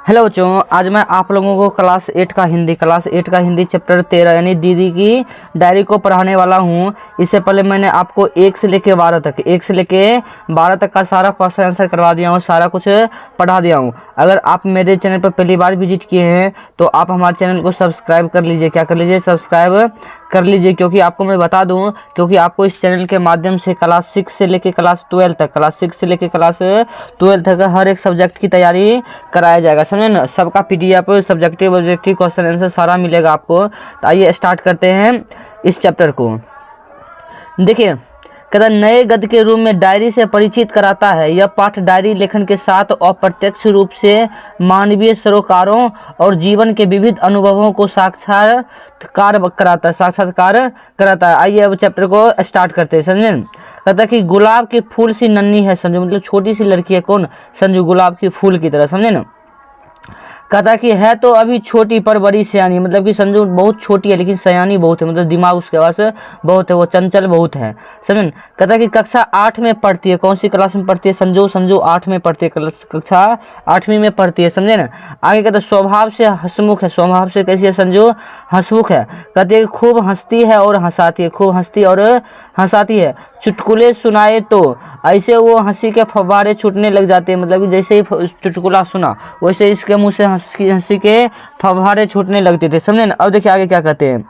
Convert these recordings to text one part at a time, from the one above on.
Hello बच्चों, आज मैं आप लोगों को क्लास 8 का हिंदी चैप्टर 13 यानी दीदी की डायरी को पढ़ाने वाला हूँ। इससे पहले मैंने आपको 1 से लेके 12 तक का सारा क्वेश्चन आंसर करवा दिया हूँ, सारा कुछ पढ़ा दिया हूँ। अगर आप मेरे चैनल पर पहली बार विजिट किए हैं तो आप हमारे चैनल को सब्सक्राइब कर लीजिए। क्या कर लीजिए? सब्सक्राइब कर लीजिए, क्योंकि आपको मैं बता दूं, क्योंकि आपको इस चैनल के माध्यम से क्लास 6 से लेके क्लास 12 तक हर एक सब्जेक्ट की तैयारी कराया जाएगा, समझे ना। सबका PDF, subjective objective question answer सारा मिलेगा आपको। तो आइए स्टार्ट करते हैं इस चैप्टर को। देखिए, कहता नए गद्य के रूप में डायरी से परिचित कराता है। यह पाठ डायरी लेखन के साथ अप्रत्यक्ष रूप से मानवीय सरोकारों और जीवन के विविध अनुभवों को साक्षात्कार कराता है। आइए अब चैप्टर को स्टार्ट करते हैं, समझे। कहता है कि गुलाब के फूल सी नन्ही है संजू, मतलब छोटी सी लड़की है कौन? संजू, गुलाब की फूल की तरह, समझे ना। कहता कि है तो अभी छोटी पर बड़ी सयानी, मतलब कि संजू बहुत छोटी है लेकिन सयानी बहुत है, मतलब दिमाग उसके पास बहुत है, वो चंचल बहुत है, समझे। कहता कि कक्षा 8 में पढ़ती है। कौन सी क्लास में पढ़ती है? संजू 8 में पढ़ती है, कक्षा 8वीं में पढ़ती है, समझे ना। आगे कहता स्वभाव से हंसमुख है। स्वभाव से कैसी है संजू? हंसमुख है। कहती है खूब हंसती है और हंसाती है, खूब हंसती और हंसाती है। चुटकुले सुनाए तो ऐसे वो हंसी के फव्वारे छूटने लग जाते हैं, मतलब कि जैसे ही चुटकुला सुना वैसे इसके मुंह से हंसी के फव्वारे छूटने लगते थे, समझे ना। अब देखिए आगे क्या कहते हैं।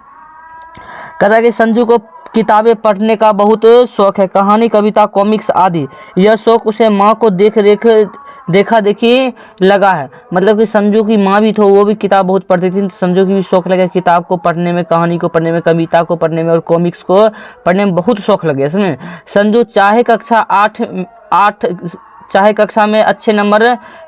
कहता है कि संजू को किताबें पढ़ने का बहुत शौक है, कहानी, कविता, कॉमिक्स आदि। यह शौक उसे माँ को देखा देखी लगा है, मतलब कि संजू की माँ भी थी, वो भी किताब बहुत पढ़ती थी, तो संजू की भी शौक लगा किताब को पढ़ने में, कहानी को पढ़ने में, कविता को पढ़ने में और कॉमिक्स को पढ़ने में बहुत शौक लगे, समझे। संजू चाहे कक्षा में अच्छे नंबर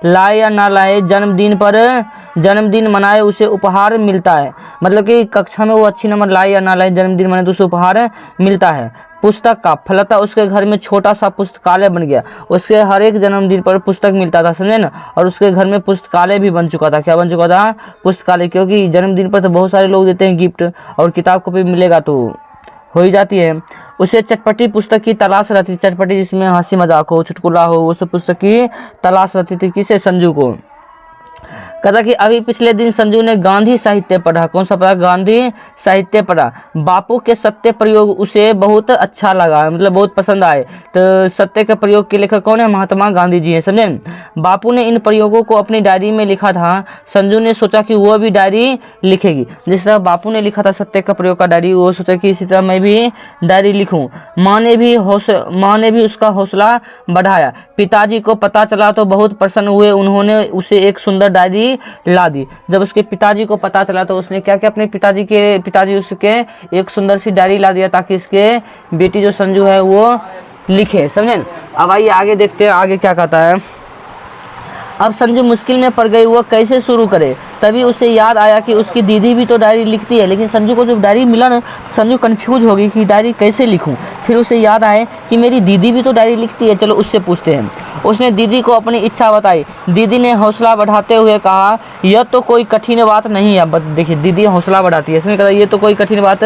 लाए या ना लाए, जन्मदिन मनाए उसे उपहार मिलता है, मतलब कि कक्षा में वो अच्छी नंबर लाए या ना लाए, जन्मदिन मनाए तो उसे उपहार मिलता है। पुस्तक का फलता उसके घर में छोटा सा पुस्तकालय बन गया, उसके हर एक जन्मदिन पर पुस्तक मिलता था, समझे ना। और उसके घर में पुस्तकालय भी बन चुका था। क्या बन चुका था? पुस्तकालय, क्योंकि जन्मदिन पर तो बहुत सारे लोग देते हैं गिफ्ट, और किताब कॉपी मिलेगा तो हो ही जाती है। उसे चटपटी पुस्तक की तलाश रहती थी, चटपटी जिसमें हंसी मजाक हो, चुटकुला हो, वो सब पुस्तक की तलाश रहती थी। किसे? संजू को। कहता कि अभी पिछले दिन संजू ने गांधी साहित्य पढ़ा। कौन सा पढ़ा? गांधी साहित्य पढ़ा। बापू के सत्य प्रयोग उसे बहुत अच्छा लगा, मतलब बहुत पसंद आए। तो सत्य के प्रयोग के लेखक कौन है? महात्मा गांधी जी हैं, समझे। बापू ने इन प्रयोगों को अपनी डायरी में लिखा था। संजू ने सोचा कि वह भी डायरी लिखेगी, जिस तरह बापू ने लिखा था सत्य का प्रयोग का डायरी, वो सोचा कि इसी तरह मैं भी डायरी लिखूं। माँ ने भी उसका हौसला बढ़ाया। पिताजी को पता चला तो बहुत प्रसन्न हुए, उन्होंने उसे एक सुंदर डायरी ला दी। जब उसके पिताजी को पता चला तो उसने क्या किया, अपने पिताजी उसके एक सुंदर सी डायरी ला दिया, ताकि इसके बेटी जो संजू है वो लिखे, समझे। अब आइए आगे देखते हैं आगे क्या कहता है। अब संजू मुश्किल में पड़ गई, वो कैसे शुरू करे। तभी उसे याद आया कि उसकी दीदी भी तो डायरी लिखती है, लेकिन संजू को जब डायरी मिला ना, संजू कंफ्यूज हो गई कि डायरी कैसे लिखूं। फिर उसे याद आए कि मेरी दीदी भी तो डायरी लिखती है, चलो उससे पूछते हैं। उसने दीदी को अपनी इच्छा बताई। दीदी ने हौसला बढ़ाते हुए कहा, यह तो कोई कठिन बात नहीं है। देखिए दीदी हौसला बढ़ाती है, इसने कहा ये तो कोई कठिन बात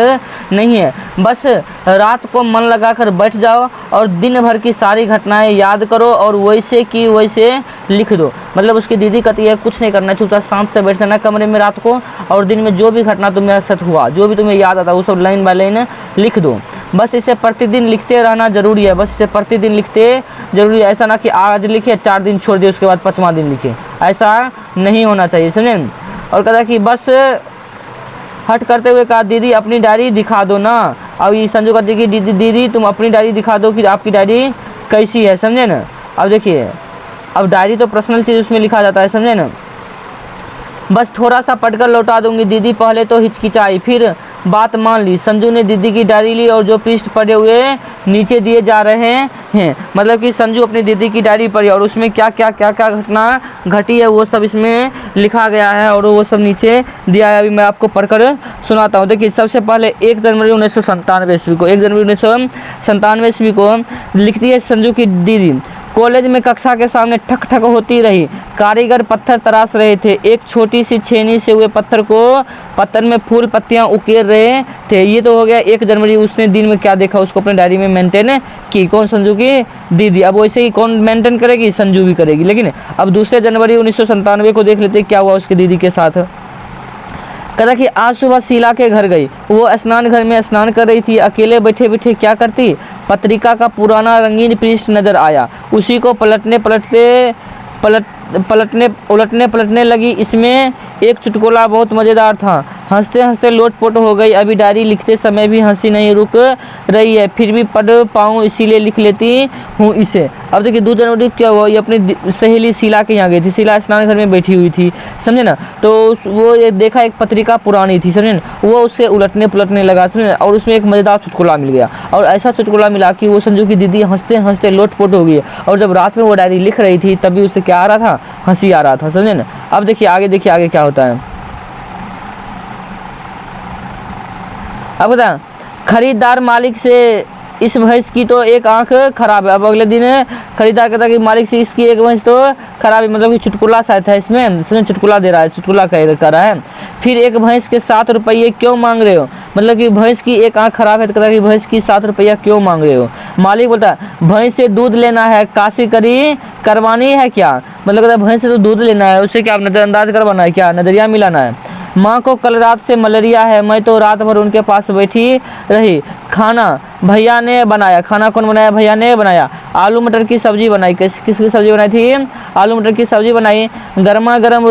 नहीं है, बस रात को मन लगाकर बैठ जाओ और दिन भर की सारी घटनाएं याद करो और वैसे की वैसे लिख दो। मतलब उसकी दीदी कहती है कुछ नहीं करना, चुपचाप शांत से बैठ जाना कमरे में रात को, और दिन में जो भी घटना तुम्हारे साथ हुआ, जो भी तुम्हें याद आता वो सब लाइन बाय लाइन लिख दो। बस इसे प्रतिदिन लिखते रहना जरूरी है, बस इसे प्रतिदिन लिखते जरूरी है। ऐसा ना कि आज लिखे 4 दिन छोड़ दिए उसके बाद 5वां दिन लिखे, ऐसा नहीं होना चाहिए, समझे। और कहता कि बस हट करते हुए कहा, दीदी अपनी डायरी दिखा दो ना। अब ये संजू कहती कि दीदी तुम अपनी डायरी दिखा दो कि आपकी डायरी कैसी है, समझे ना। अब देखिए, अब डायरी तो पर्सनल चीज़ उसमें लिखा जाता है, समझे ना। बस थोड़ा सा पढ़कर लौटा दूंगी। दीदी पहले तो हिचकिचाई, फिर बात मान ली। संजू ने दीदी की डायरी ली और जो पृष्ठ पड़े हुए नीचे दिए जा रहे हैं, मतलब कि संजू अपनी दीदी की डायरी पढ़ी और उसमें क्या क्या घटना घटी है वो सब इसमें लिखा गया है और वो सब नीचे दिया है। अभी मैं आपको पढ़कर सुनाता हूँ। देखिए सबसे पहले 1 जनवरी 1997 ईस्वी को लिखती है संजू की दीदी, कॉलेज में कक्षा के सामने ठक ठक होती रही। कारीगर पत्थर तराश रहे थे। एक छोटी सी छेनी से हुए पत्थर में फूल पत्तियां उकेर रहे थे। ये तो हो गया 1 जनवरी। उसने दिन में क्या देखा उसको अपने डायरी में मेंटेन की। कौन? संजू की दीदी। अब वैसे ही कौन मेंटेन करेगी? संजू भी करेगी। लेकिन अब 2 जनवरी 1997 को देख लेते क्या हुआ उसकी दीदी के साथ। कहता कि आज सुबह शीला के घर गई। वो स्नान घर में स्नान कर रही थी। अकेले बैठे बैठे क्या करती, पत्रिका का पुराना रंगीन पृष्ठ नजर आया। उसी को उलटने पलटने लगी। इसमें एक चुटकुला बहुत मज़ेदार था। हंसते हंसते लोटपोट हो गई। अभी डायरी लिखते समय भी हंसी नहीं रुक रही है, फिर भी पढ़ पाऊँ इसीलिए लिख लेती हूँ इसे। अब देखिए 2 जनवरी क्या हुआ, ये अपनी सहेली शीला के यहाँ गई थी। शीला स्नान घर में बैठी हुई थी, समझे ना। तो वो ये देखा एक पत्रिका पुरानी थी, समझे ना। वो उसे उलटने पलटने लगा, समझे। और उसमें एक मज़ेदार चुटकुला मिल गया, और ऐसा चुटकुला मिला कि वो संजू की दीदी हंसते हंसते लोटपोट हो गई। और जब रात में वो डायरी लिख रही थी तभी उसे क्या आ रहा था, हंसी आ रहा था, समझे ना। अब देखिए आगे क्या होता है। अब बता, खरीदार मालिक से इस भैंस की तो एक आंख खराब है। अब अगले दिन खरीदार कहता कि मालिक से इसकी एक भैंस तो खराब है, मतलब कि चुटकुला शायद है इसमें चुटकुला दे रहा है, चुटकुला कर रहा है। फिर एक भैंस के 7 रुपये क्यों मांग रहे हो? मतलब कि भैंस की एक आंख खराब है तो कहता कि भैंस की 7 रुपया क्यों मांग रहे हो? मालिक बोलता भैंस से दूध लेना है, काशी करवानी है क्या? मतलब कहता भैंस से तो दूध लेना है, उससे क्या नज़रअंदाज करवाना है क्या, नज़रिया मिलाना है। माँ को कल रात से मलेरिया है, मैं तो रात भर उनके पास बैठी रही। खाना भैया ने बनाया। खाना कौन बनाया? भैया ने बनाया। आलू मटर की सब्जी बनाई। किसकी सब्जी बनाई थी? आलू मटर की सब्जी बनाई। गर्मा गर्म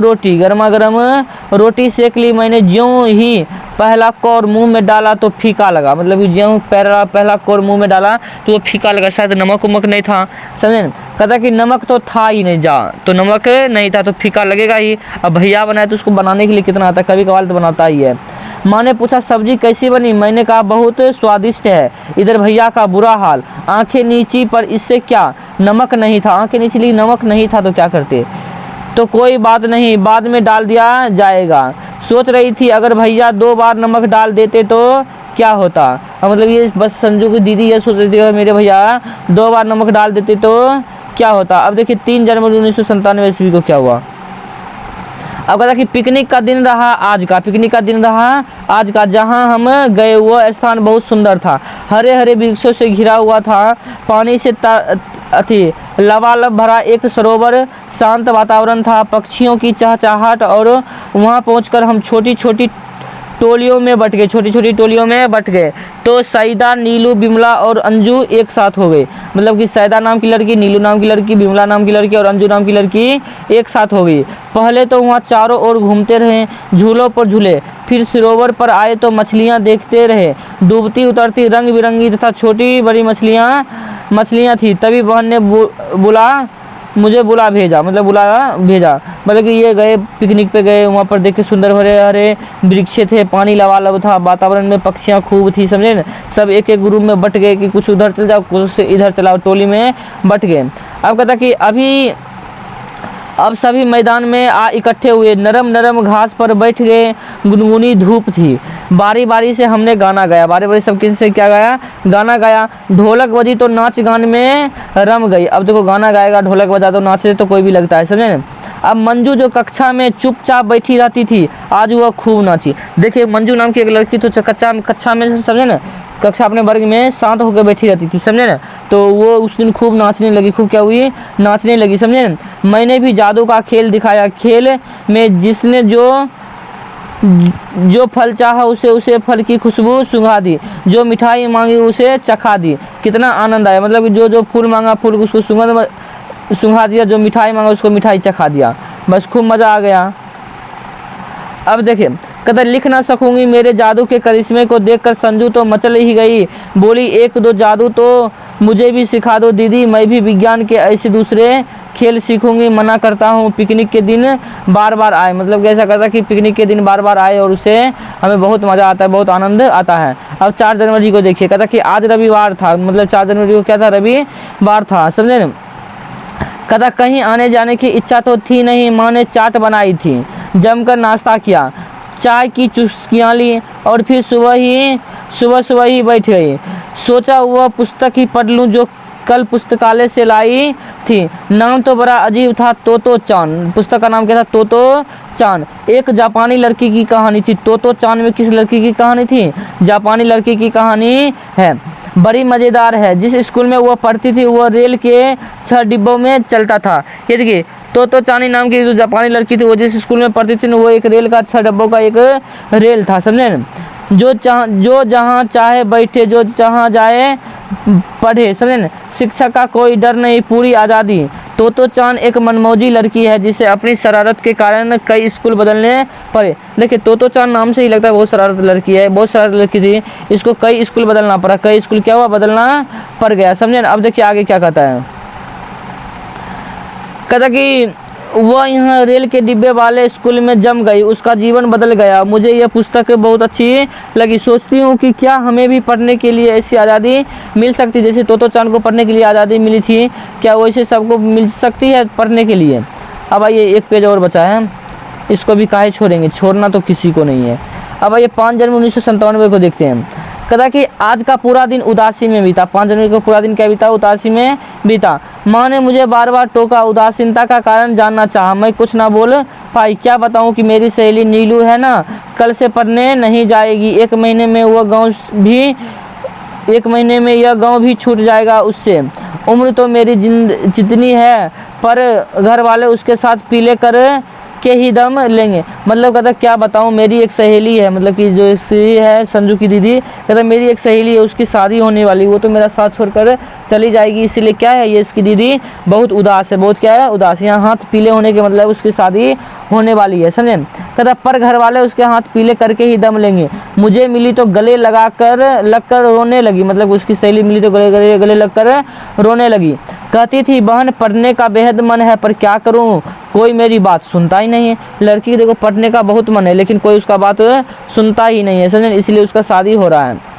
रोटी सेक ली मैंने। ज्यों ही पहला कौर मुंह में डाला तो फीका लगा। मतलब ज्यों पहला कौर मुंह में डाला तो वो फीका लगा, शायद नमक उमक नहीं था, समझे। कहता कि नमक तो था ही नहीं, जा तो नमक नहीं था तो फीका लगेगा ही। अब भैया बनाया तो उसको बनाने के लिए कितना आता है, कभी कभार तो बनाता ही है। माँ ने पूछा सब्जी कैसी बनी? मैंने कहा बहुत स्वादिष्ट है। इधर भैया का बुरा हाल, आंखें नीची पर इससे क्या, नमक नहीं था। आंखें नीची ली, नमक नहीं था तो क्या करते? तो कोई बात नहीं, बाद में डाल दिया जाएगा। सोच रही थी अगर भैया 2 बार नमक डाल देते तो क्या होता। मतलब ये बस संजू की दीदी ये सोच रही थी अगर मेरे भैया 2 बार नमक डाल देते तो क्या होता। अब देखिए 3 जनवरी 1997 ईस्वी को क्या हुआ। अब कहता कि पिकनिक का दिन रहा आज का। पिकनिक का दिन रहा आज का। जहां हम गए वह स्थान बहुत सुंदर था। हरे हरे वृक्षों से घिरा हुआ था। पानी से लबालब भरा एक सरोवर, शांत वातावरण था, पक्षियों की चहचहाहट। और वहां पहुंचकर हम छोटी छोटी टोलियों में बट गए। तो सईदा, नीलू, बिमला और अंजू एक साथ हो गए। मतलब कि सईदा नाम की लड़की, नीलू नाम की लड़की, बिमला नाम की लड़की और अंजू नाम की लड़की एक साथ हो गई। पहले तो वहाँ चारों ओर घूमते रहे, झूलों पर झूले। फिर सरोवर पर आए तो मछलियाँ देखते रहे, डूबती उतरती रंग बिरंगी तथा छोटी बड़ी मछलियाँ थी। तभी बहन ने मुझे बुला भेजा। मतलब कि ये गए पिकनिक पे गए, वहाँ पर देखे सुंदर हरे हरे वृक्ष थे, पानी लबालब था, वातावरण में पक्षियाँ खूब थी, समझे न। सब एक एक ग्रुप में बट गए कि कुछ उधर चल जाओ, कुछ इधर चलाओ, टोली में बट गए। अब कहता कि अब सभी मैदान में इकट्ठे हुए, नरम घास पर बैठ गए। गुनगुनी धूप थी। बारी बारी से हमने गाना गाया। बारी सब किसी से क्या गाया? गाना गाया। ढोलक बजी तो नाच गान में रम गई। अब देखो गाना गाएगा, ढोलक बजा तो नाचे तो कोई भी लगता है, समझे। अब मंजू जो कक्षा में चुपचाप बैठी रहती थी, आज वह खूब नाची। देखिए मंजू नाम की एक लड़की तो कक्षा में, समझे ना, कक्षा अपने वर्ग में शांत होकर बैठी रहती थी, समझे ना। तो वो उस दिन खूब नाचने लगी। खूब क्या हुई? नाचने लगी, समझे ना। मैंने भी जादू का खेल दिखाया। खेल में जिसने जो फल चाहा उसे फल की खुशबू सुंघा दी, जो मिठाई मांगी उसे चखा दी। कितना आनंद आया। मतलब जो फूल मांगा फूल उसको सुंघा दिया, जो मिठाई मांगा उसको मिठाई चखा दिया। बस खूब मज़ा आ गया। अब देखिए कहता लिख ना सकूंगी मेरे जादू के करिश्मे को देखकर संजू तो मचल ही गई। बोली 1-2 जादू तो मुझे भी सिखा दो दीदी, मैं भी विज्ञान के ऐसे दूसरे खेल सीखूंगी। मना करता हूँ पिकनिक के दिन बार बार आए। मतलब कैसा करता कि पिकनिक के दिन बार बार आए और उससे हमें बहुत मज़ा आता है, बहुत आनंद आता है। अब 4 जनवरी को देखिए, कहता कि आज रविवार था। मतलब 4 जनवरी को क्या था? रविवार था, समझे न। कहता कहीं आने जाने की इच्छा तो थी नहीं। माँ ने चाट बनाई थी, जमकर नाश्ता किया, चाय की चुस्कियाँ ली और फिर सुबह ही बैठ गई। सोचा वह पुस्तक ही पढ़ लूँ जो कल पुस्तकालय से लाई थी। नाम तो बड़ा अजीब था, तोतो चान। पुस्तक का नाम क्या था? तोतो चान। एक जापानी लड़की की कहानी थी। तोतो चान में किस लड़की की कहानी थी? जापानी लड़की की कहानी है। बड़ी मज़ेदार है। जिस स्कूल में वह पढ़ती थी वह रेल के 6 डिब्बों में चलता था। ये देखिए, तोतो चानी नाम की जो जापानी लड़की थी वो जिस स्कूल में पढ़ती थी वो एक रेल का 6 डिब्बों का एक रेल था, समझे न? जो जहाँ चाहे बैठे, जो जहाँ जाए पढ़े, समझे न? शिक्षा का कोई डर नहीं, पूरी आज़ादी। तोतो चान एक मनमौजी लड़की है जिसे अपनी शरारत के कारण कई स्कूल बदलने पड़े। देखिए, तोतो चान नाम से ही लगता है बहुत शरारत लड़की है, बहुत शरारत लड़की थी, इसको कई स्कूल बदलना पड़ा। कई स्कूल क्या हुआ? बदलना पड़ गया, समझे न? अब देखिए आगे क्या कहता है। कहता कि वह यहाँ रेल के डिब्बे वाले स्कूल में जम गई, उसका जीवन बदल गया। मुझे यह पुस्तक बहुत अच्छी लगी। सोचती हूँ कि क्या हमें भी पढ़ने के लिए ऐसी आज़ादी मिल सकती, जैसे तोतो चान को पढ़ने के लिए आज़ादी मिली थी, क्या वैसे सबको मिल सकती है पढ़ने के लिए? अब आइए, एक पेज और बचा है, इसको भी काहे छोड़ेंगे, छोड़ना तो किसी को नहीं है। अब आइए 5 जनवरी 1997 को देखते हैं। कहता कि आज का पूरा दिन उदासी में बीता। 5 जनवरी को पूरा दिन क्या बीता? उदासी में बीता। माँ ने मुझे बार बार टोका, उदासीनता का कारण जानना चाहा, मैं कुछ ना बोल पाई। क्या बताऊँ कि मेरी सहेली नीलू है ना, कल से पढ़ने नहीं जाएगी। 1 महीने में यह गांव भी छूट जाएगा उससे। उम्र तो मेरी जितनी है, पर घर वाले उसके साथ पीले कर के ही दम लेंगे। मतलब कहता क्या बताऊँ, मेरी एक सहेली है, मतलब कि जो स्त्री है संजू की दीदी, कहता मेरी एक सहेली है, उसकी शादी होने वाली, वो तो मेरा साथ छोड़कर चली जाएगी, इसीलिए क्या है, ये इसकी दीदी बहुत उदास है। बहुत क्या है? उदास। यहाँ हाथ पीले होने के मतलब उसकी शादी होने वाली है, समझे? कहता पर घर वाले उसके हाथ पीले करके ही दम लेंगे। मुझे मिली तो गले लगकर रोने लगी। मतलब उसकी सहेली मिली तो गले लगकर रोने लगी। कहती थी बहन पढ़ने का बेहद मन है, पर क्या करूँ, कोई मेरी बात सुनता ही नहीं है। लड़की देखो पढ़ने का बहुत मन है लेकिन कोई उसका बात सुनता ही नहीं है, समझे? इसलिए उसका शादी हो रहा है।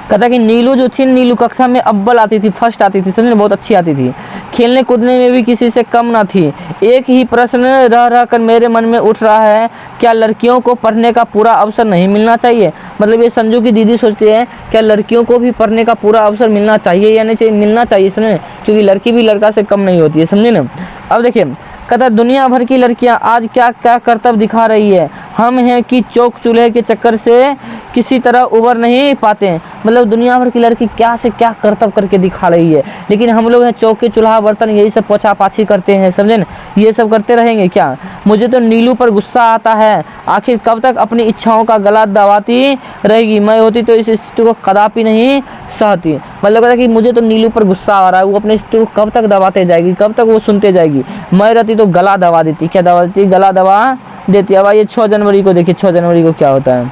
कहता कि नीलू जो थी, नीलू कक्षा में अव्वल आती थी, फर्स्ट आती थी, समझे? बहुत अच्छी आती थी। खेलने कूदने में भी किसी से कम ना थी। एक ही प्रश्न रह कर मेरे मन में उठ रहा है, क्या लड़कियों को पढ़ने का पूरा अवसर नहीं मिलना चाहिए? मतलब ये संजू की दीदी सोचती है क्या लड़कियों को भी पढ़ने का पूरा अवसर मिलना चाहिए या नहीं चाहिए? मिलना चाहिए, समझे? क्योंकि लड़की भी लड़का से कम नहीं होती है, समझे ना? अब देखिए, कहता दुनिया भर की लड़कियां आज क्या क्या करतब दिखा रही है, हम हैं कि चौक चूल्हे के चक्कर से किसी तरह उबर नहीं पाते हैं। मतलब दुनिया भर की लड़की क्या से क्या करतब करके दिखा रही है, लेकिन हम लोग हैं चौक के चूल्हा बर्तन यही सब पोछा पाछी करते हैं, समझे न? ये सब करते रहेंगे क्या? मुझे तो नीलू पर गुस्सा आता है, आखिर कब तक अपनी इच्छाओं का गला दबाती रहेगी? मैं होती तो इस स्थिति को कदापि नहीं सहती। मतलब कहता कि मुझे तो नीलू पर गुस्सा आ रहा है, वो अपनी स्थिति को कब तक दबाते जाएगी, कब तक वो सुनते जाएगी? मैं रहती तो गला दबा देती। क्या दबा देती? गला दबा देती। अब आइए 6 जनवरी को देखिए, 6 जनवरी को क्या होता है।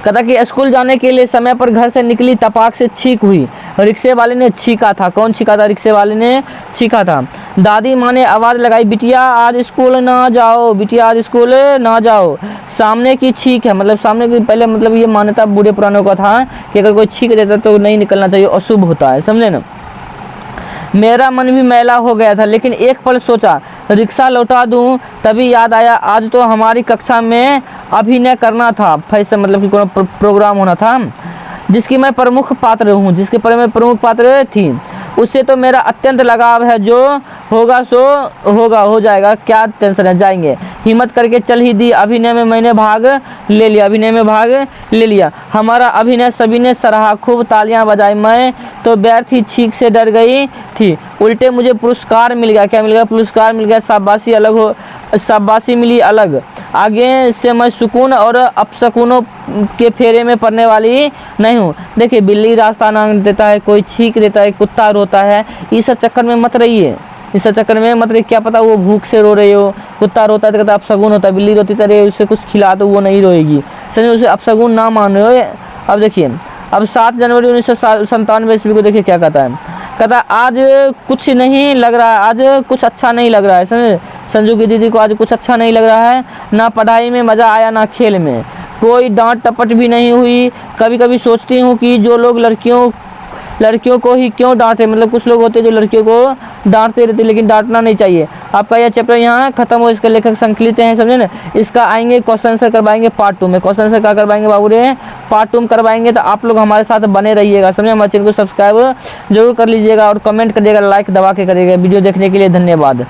कहता कि स्कूल जाने के लिए समय पर घर से निकली, तपाक से छींक हुई। रिक्शे वाले ने छींका था। कौन छींका था? रिक्शे वाले ने छींका था। दादी माँ ने आवाज़ लगाई, बिटिया आज स्कूल ना जाओ, बिटिया आज स्कूल ना जाओ। सामने की छींक है, मतलब सामने की पहले मतलब ये मान्यता बूढ़े पुरानों का था कि अगर कोई छींक देता तो नहीं निकलना चाहिए, अशुभ होता है, समझे ना? मेरा मन भी मैला हो गया था, लेकिन एक पल सोचा रिक्शा लौटा दूं, तभी याद आया आज तो हमारी कक्षा में अभिनय करना था। फैशन मतलब कि कोई प्रोग्राम होना था जिसकी मैं प्रमुख पात्र हूँ, जिसके पर मैं प्रमुख पात्र थी। उससे तो मेरा अत्यंत लगाव है, जो होगा सो होगा, हो जाएगा, क्या टेंशन है, जाएंगे। हिम्मत करके चल ही दी। अभिनय में मैंने भाग ले लिया, अभिनय में भाग ले लिया। हमारा अभिनय सभी ने सराहा, खूब तालियां बजाई। मैं तो व्यर्थ ही छींक से डर गई थी, उल्टे मुझे पुरस्कार मिल गया। क्या मिल गया? पुरस्कार मिल गया, शाबाशी मिली अलग। आगे से मैं सुकून और अपशकुनों के फेरे में पड़ने वाली नहीं हूँ। देखिए, बिल्ली रास्ता ना देता है, कोई छींक देता है, कुत्ता रोता है, इस सब चक्कर में मत रहिए, इस सब चक्कर में मत रहिए। क्या पता वो भूख से रो रहे हो, कुत्ता रोता है तो कहता अपशगुन होता है, बिल्ली रोती तरह उसे कुछ खिला तो वो नहीं रोएगी, समझे? उसे अपशगुन ना मान रहे हो। अब देखिए, अब 7 जनवरी 1997 ईस्वी को देखिए क्या कहता है। कहता आज कुछ नहीं लग रहा है, आज कुछ अच्छा नहीं लग रहा है, समझे? संजू की दीदी को आज कुछ अच्छा नहीं लग रहा है। ना पढ़ाई में मज़ा आया, ना खेल में, कोई डांट टपट भी नहीं हुई। कभी कभी सोचती हूँ कि जो लोग लड़कियों लड़कियों को ही क्यों डांटे, मतलब कुछ लोग होते हैं जो लड़कियों को डांटते रहते, लेकिन डांटना नहीं चाहिए। आपका यह चैप्टर यहाँ खत्म हो, इसके लेखक संकलित हैं, समझे ना। इसका आएंगे क्वेश्चन आंसर करवाएंगे पार्ट 2 में। क्वेश्चन आंसर क्या करवाएंगे बाबू रे, पार्ट 2 में करवाएंगे। तो आप लोग हमारे साथ बने रहिएगा, समझे। हमारे चैनल को सब्सक्राइब जरूर कर लीजिएगा और कमेंट करिएगा, लाइक दबा के करिएगा। वीडियो देखने के लिए धन्यवाद।